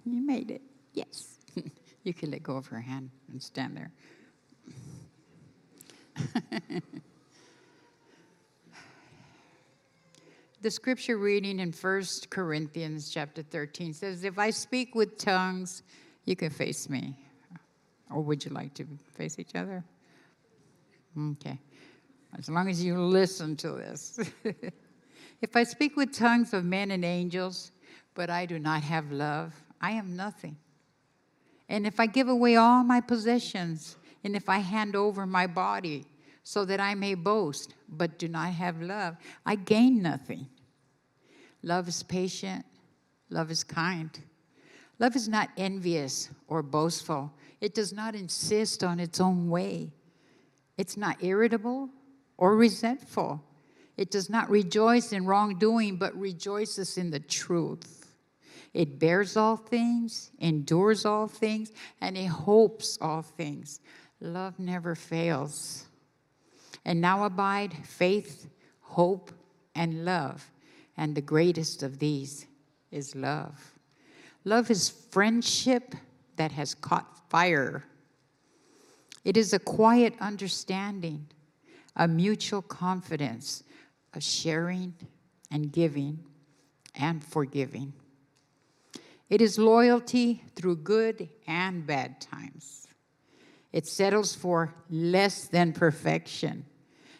You made it. Yes. You can let go of her hand and stand there. The scripture reading in 1 Corinthians chapter 13 says, if I speak with tongues, you can face me. Or would you like to face each other? Okay. As long as you listen to this. If I speak with tongues of men and angels, but I do not have love, I am nothing. And if I give away all my possessions, and if I hand over my body so that I may boast, but do not have love, I gain nothing. Love is patient. Love is kind. Love is not envious or boastful. It does not insist on its own way. It's not irritable or resentful. It does not rejoice in wrongdoing, but rejoices in the truth. It bears all things, endures all things, and it hopes all things. Love never fails. And now abide faith, hope, and love. And the greatest of these is love. Love is friendship that has caught fire. It is a quiet understanding, a mutual confidence, a sharing and giving and forgiving. It is loyalty through good and bad times. It settles for less than perfection,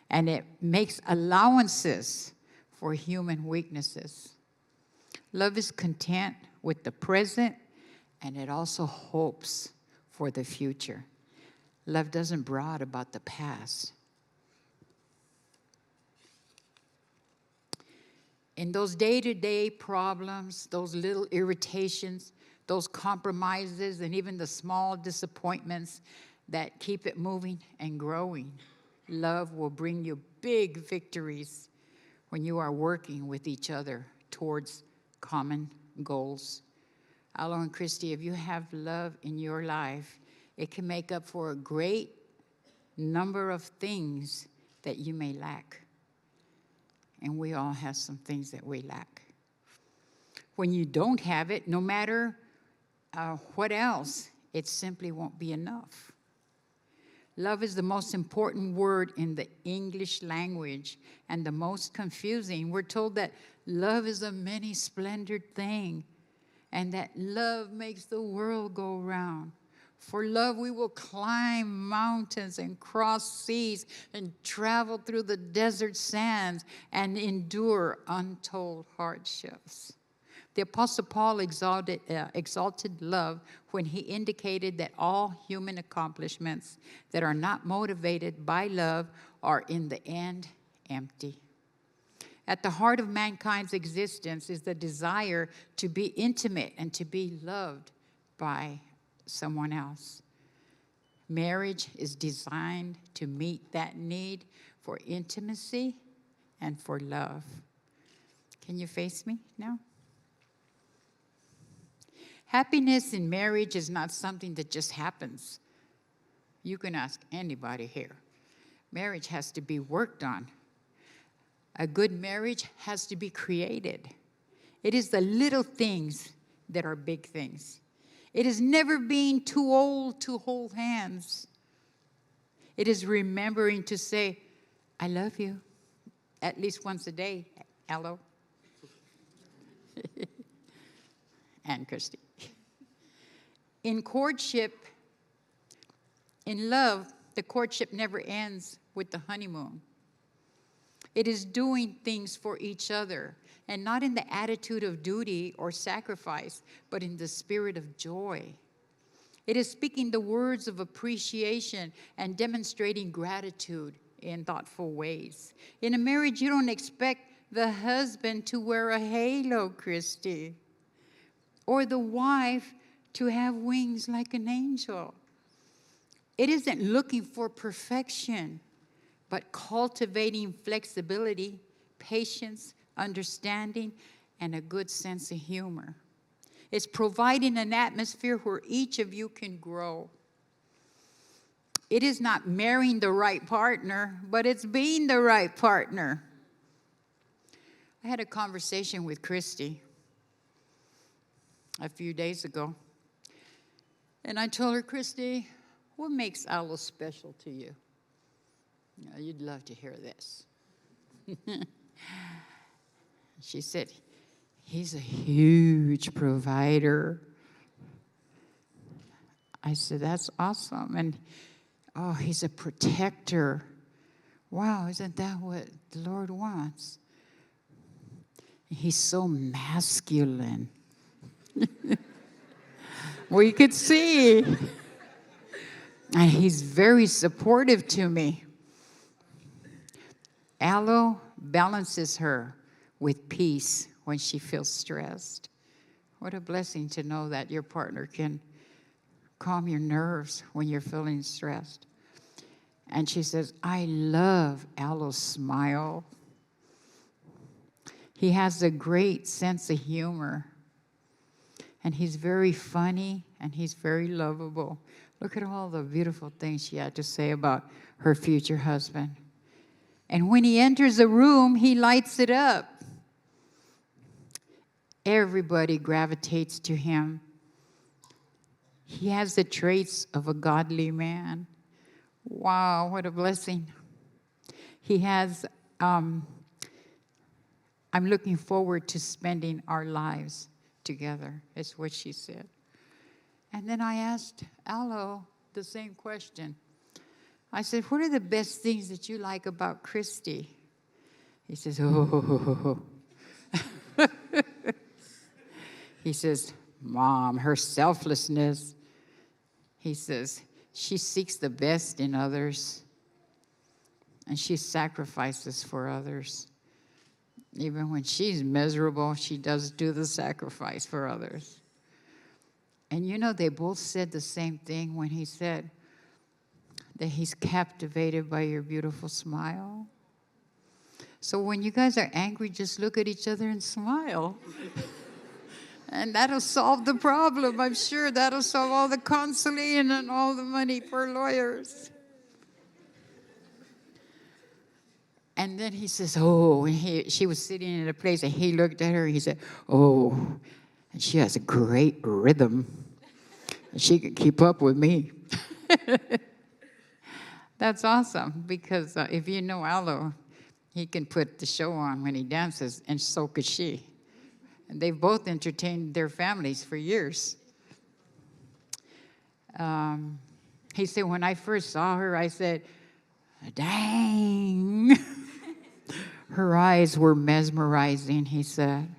and it makes allowances for human weaknesses. Love is content with the present, and it also hopes for the future. Love doesn't brag about the past. In those day-to-day problems, those little irritations, those compromises, and even the small disappointments that keep it moving and growing, love will bring you big victories when you are working with each other towards common goals. Allo and Christi, if you have love in your life, it can make up for a great number of things that you may lack. And we all have some things that we lack. When you don't have it, no matter what else, it simply won't be enough. Love is the most important word in the English language and the most confusing. We're told that love is a many-splendored thing and that love makes the world go round. For love, we will climb mountains and cross seas and travel through the desert sands and endure untold hardships. The Apostle Paul exalted love when he indicated that all human accomplishments that are not motivated by love are in the end empty. At the heart of mankind's existence is the desire to be intimate and to be loved by someone else. Marriage is designed to meet that need for intimacy and for love. Can you face me now? Happiness in marriage is not something that just happens. You can ask anybody here. Marriage has to be worked on. A good marriage has to be created. It is the little things that are big things. It is never being too old to hold hands. It is remembering to say, I love you, at least once a day. Hello. And Christi. In courtship, in love, the courtship never ends with the honeymoon. It is doing things for each other, and not in the attitude of duty or sacrifice, but in the spirit of joy. It is speaking the words of appreciation and demonstrating gratitude in thoughtful ways. In a marriage, you don't expect the husband to wear a halo, Christi, or the wife to have wings like an angel. It isn't looking for perfection, but cultivating flexibility, patience, understanding, and a good sense of humor. It's providing an atmosphere where each of you can grow. It is not marrying the right partner, but it's being the right partner. I had a conversation with Christi. a few days ago. And I told her, Christi, what makes Aloe special to you? You'd love to hear this. She said, he's a huge provider. I said, that's awesome. And, oh, he's a protector. Wow, isn't that what the Lord wants? He's so masculine. Well, you could see. And he's very supportive to me. Aloe balances her with peace when she feels stressed. What a blessing to know that your partner can calm your nerves when you're feeling stressed. And she says, I love Aloe's smile. He has a great sense of humor. And he's very funny, and he's very lovable. Look at all the beautiful things she had to say about her future husband. And when he enters a room, he lights it up. Everybody gravitates to him. He has the traits of a godly man. Wow, what a blessing. He has, I'm looking forward to spending our lives together, is what she said. And then I asked Aloe the same question. I said, what are the best things that you like about Christi? He says, oh. He says, Mom, her selflessness. He says, she seeks the best in others, and she sacrifices for others. Even when she's miserable, she does do the sacrifice for others. And you know, they both said the same thing when he said that he's captivated by your beautiful smile. So when you guys are angry, just look at each other and smile. And that'll solve the problem. I'm sure that'll solve all the counseling and all the money for lawyers. And then he says, oh, and she was sitting in a place, and he looked at her, and he said, oh, and she has a great rhythm. And she can keep up with me. That's awesome, because if you know Aloe, he can put the show on when he dances, and so could she. And they've both entertained their families for years. He said, when I first saw her, I said, dang. Her eyes were mesmerizing, he said.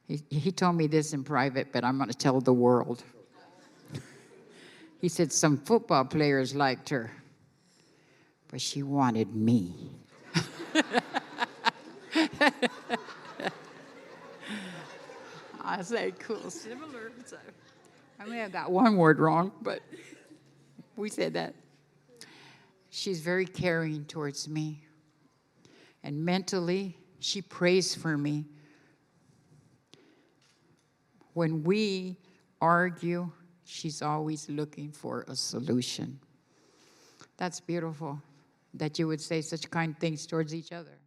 He told me this in private, but I'm going to tell the world. He said some football players liked her, but she wanted me. I said, cool, similar. So, I may have got one word wrong, but we said that. She's very caring towards me. And mentally, she prays for me. When we argue, she's always looking for a solution. That's beautiful, that you would say such kind things towards each other.